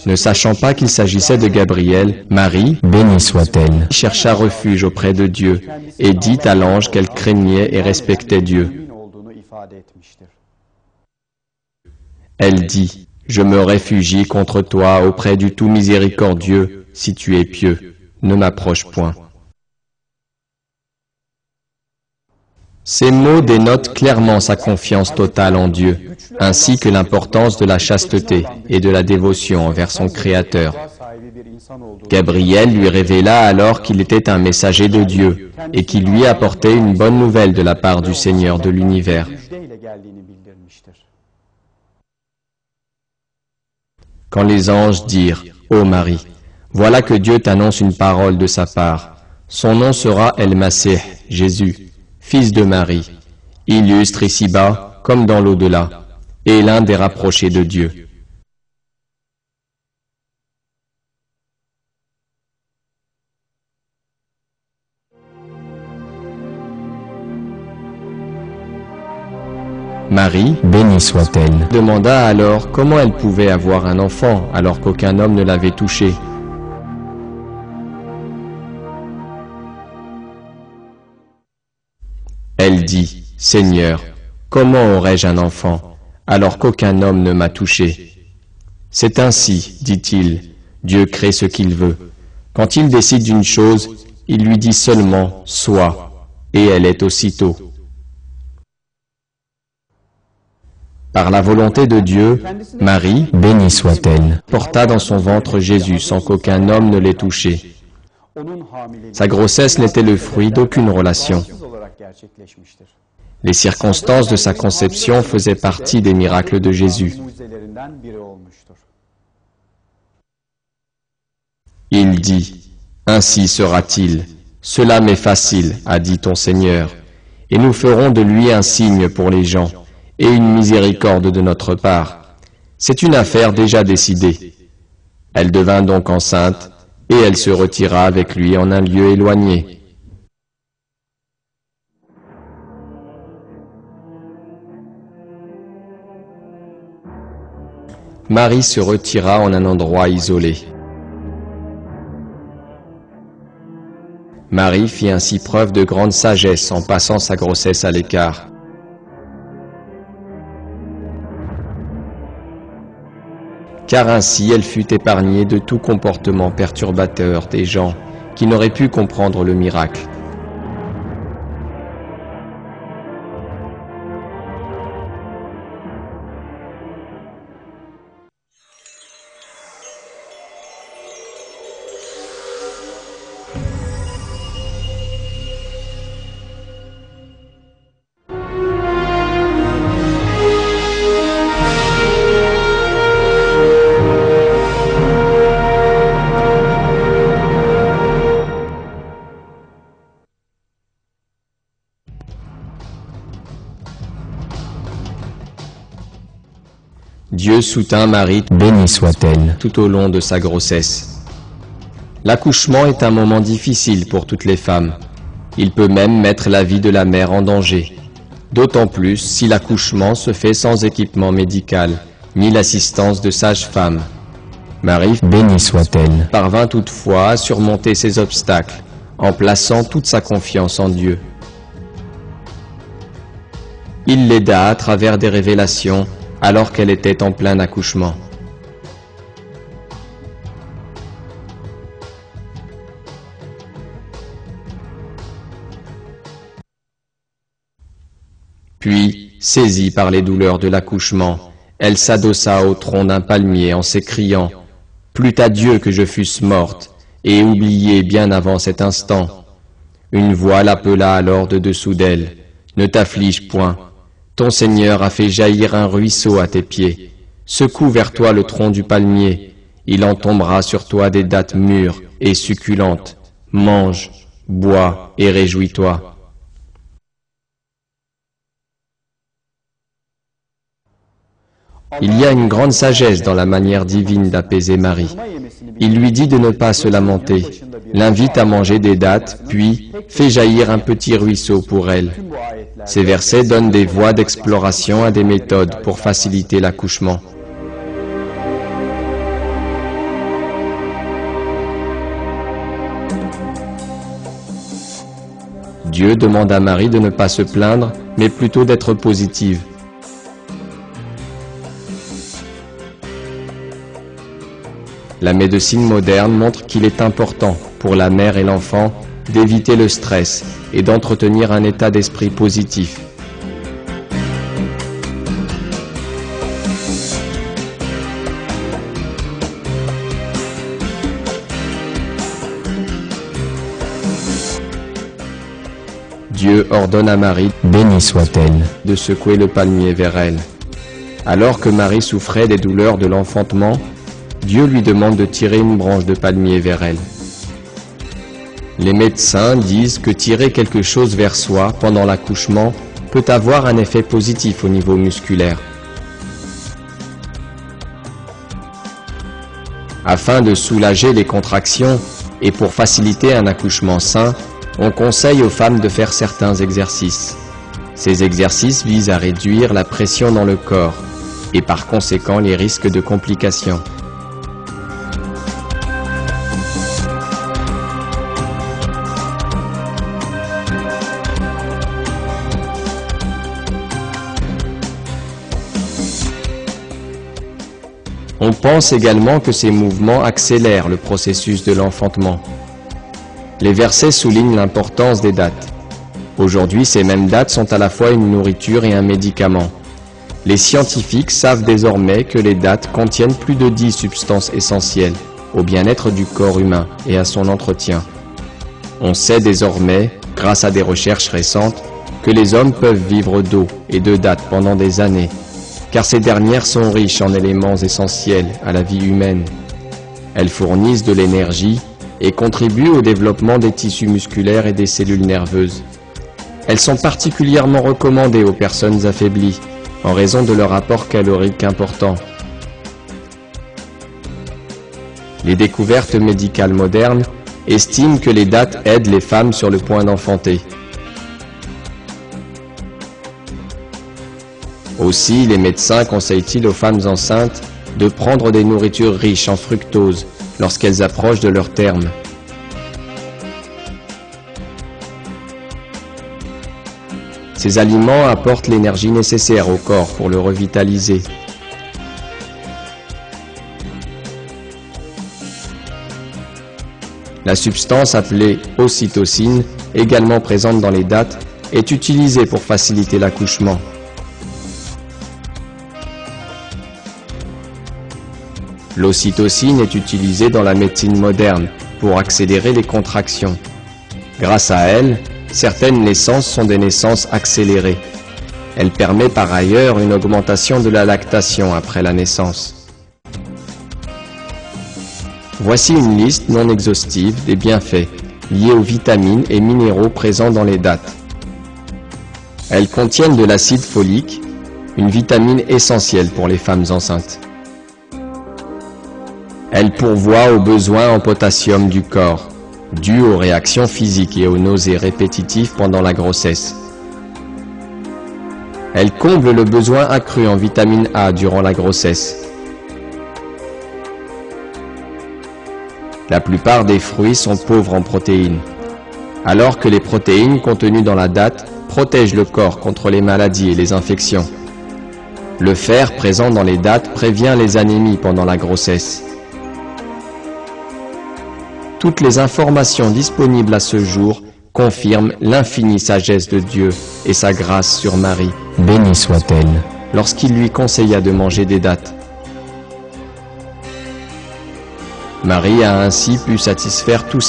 Ne sachant pas qu'il s'agissait de Gabriel, Marie, bénie soit-elle, chercha refuge auprès de Dieu et dit à l'ange qu'elle craignait et respectait Dieu. Elle dit, « Je me réfugie contre toi auprès du tout miséricordieux, si tu es pieux, ne m'approche point. » Ces mots dénotent clairement sa confiance totale en Dieu, ainsi que l'importance de la chasteté et de la dévotion envers son Créateur. Gabriel lui révéla alors qu'il était un messager de Dieu et qu'il lui apportait une bonne nouvelle de la part du Seigneur de l'univers. Quand les anges dirent, « Ô Marie, voilà que Dieu t'annonce une parole de sa part. Son nom sera El-Masih, Jésus, fils de Marie, illustre ici-bas comme dans l'au-delà, et l'un des rapprochés de Dieu. » Marie, bénie soit-elle, demanda alors comment elle pouvait avoir un enfant alors qu'aucun homme ne l'avait touchée. Elle dit, « Seigneur, comment aurais-je un enfant, alors qu'aucun homme ne m'a touché? C'est ainsi, dit-il, Dieu crée ce qu'il veut. Quand il décide d'une chose, il lui dit seulement « Sois », et elle est aussitôt. Par la volonté de Dieu, Marie, bénie soit-elle, porta dans son ventre Jésus sans qu'aucun homme ne l'ait touché. Sa grossesse n'était le fruit d'aucune relation. Les circonstances de sa conception faisaient partie des miracles de Jésus. Il dit, « Ainsi sera-t-il. Cela m'est facile, a dit ton Seigneur, et nous ferons de lui un signe pour les gens, et une miséricorde de notre part. C'est une affaire déjà décidée. » Elle devint donc enceinte, et elle se retira avec lui en un lieu éloigné. Marie se retira en un endroit isolé. Marie fit ainsi preuve de grande sagesse en passant sa grossesse à l'écart. Car ainsi elle fut épargnée de tout comportement perturbateur des gens qui n'auraient pu comprendre le miracle. Dieu soutint Marie, bénie soit-elle, tout au long de sa grossesse. L'accouchement est un moment difficile pour toutes les femmes. Il peut même mettre la vie de la mère en danger. D'autant plus si l'accouchement se fait sans équipement médical, ni l'assistance de sage-femme. Marie, bénie soit-elle, parvint toutefois à surmonter ces obstacles, en plaçant toute sa confiance en Dieu. Il l'aida à travers des révélations, alors qu'elle était en plein accouchement. Puis, saisie par les douleurs de l'accouchement, elle s'adossa au tronc d'un palmier en s'écriant « Plût à Dieu que je fusse morte, et oubliée bien avant cet instant. » Une voix l'appela alors de dessous d'elle « Ne t'afflige point. Ton Seigneur a fait jaillir un ruisseau à tes pieds. Secoue vers toi le tronc du palmier. Il en tombera sur toi des dattes mûres et succulentes. Mange, bois et réjouis-toi. » Il y a une grande sagesse dans la manière divine d'apaiser Marie. Il lui dit de ne pas se lamenter, l'invite à manger des dattes, puis fait jaillir un petit ruisseau pour elle. Ces versets donnent des voies d'exploration à des méthodes pour faciliter l'accouchement. Dieu demande à Marie de ne pas se plaindre, mais plutôt d'être positive. La médecine moderne montre qu'il est important pour la mère et l'enfant d'éviter le stress et d'entretenir un état d'esprit positif. Dieu ordonne à Marie, bénie soit-elle, de secouer le palmier vers elle. Alors que Marie souffrait des douleurs de l'enfantement, Dieu lui demande de tirer une branche de palmier vers elle. Les médecins disent que tirer quelque chose vers soi pendant l'accouchement peut avoir un effet positif au niveau musculaire. Afin de soulager les contractions et pour faciliter un accouchement sain, on conseille aux femmes de faire certains exercices. Ces exercices visent à réduire la pression dans le corps et par conséquent les risques de complications. On pense également que ces mouvements accélèrent le processus de l'enfantement. Les versets soulignent l'importance des dattes. Aujourd'hui, ces mêmes dattes sont à la fois une nourriture et un médicament. Les scientifiques savent désormais que les dattes contiennent plus de 10 substances essentielles au bien-être du corps humain et à son entretien. On sait désormais, grâce à des recherches récentes, que les hommes peuvent vivre d'eau et de dattes pendant des années, car ces dernières sont riches en éléments essentiels à la vie humaine. Elles fournissent de l'énergie et contribuent au développement des tissus musculaires et des cellules nerveuses. Elles sont particulièrement recommandées aux personnes affaiblies, en raison de leur apport calorique important. Les découvertes médicales modernes estiment que les dattes aident les femmes sur le point d'enfanter. Aussi, les médecins conseillent-ils aux femmes enceintes de prendre des nourritures riches en fructose lorsqu'elles approchent de leur terme. Ces aliments apportent l'énergie nécessaire au corps pour le revitaliser. La substance appelée ocytocine, également présente dans les dattes, est utilisée pour faciliter l'accouchement. L'ocytocine est utilisée dans la médecine moderne pour accélérer les contractions. Grâce à elle, certaines naissances sont des naissances accélérées. Elle permet par ailleurs une augmentation de la lactation après la naissance. Voici une liste non exhaustive des bienfaits liés aux vitamines et minéraux présents dans les dattes. Elles contiennent de l'acide folique, une vitamine essentielle pour les femmes enceintes. Elle pourvoit aux besoins en potassium du corps, dû aux réactions physiques et aux nausées répétitives pendant la grossesse. Elle comble le besoin accru en vitamine A durant la grossesse. La plupart des fruits sont pauvres en protéines, alors que les protéines contenues dans la datte protègent le corps contre les maladies et les infections. Le fer présent dans les dattes prévient les anémies pendant la grossesse. Toutes les informations disponibles à ce jour confirment l'infinie sagesse de Dieu et sa grâce sur Marie, bénie soit-elle, lorsqu'il lui conseilla de manger des dattes. Marie a ainsi pu satisfaire tous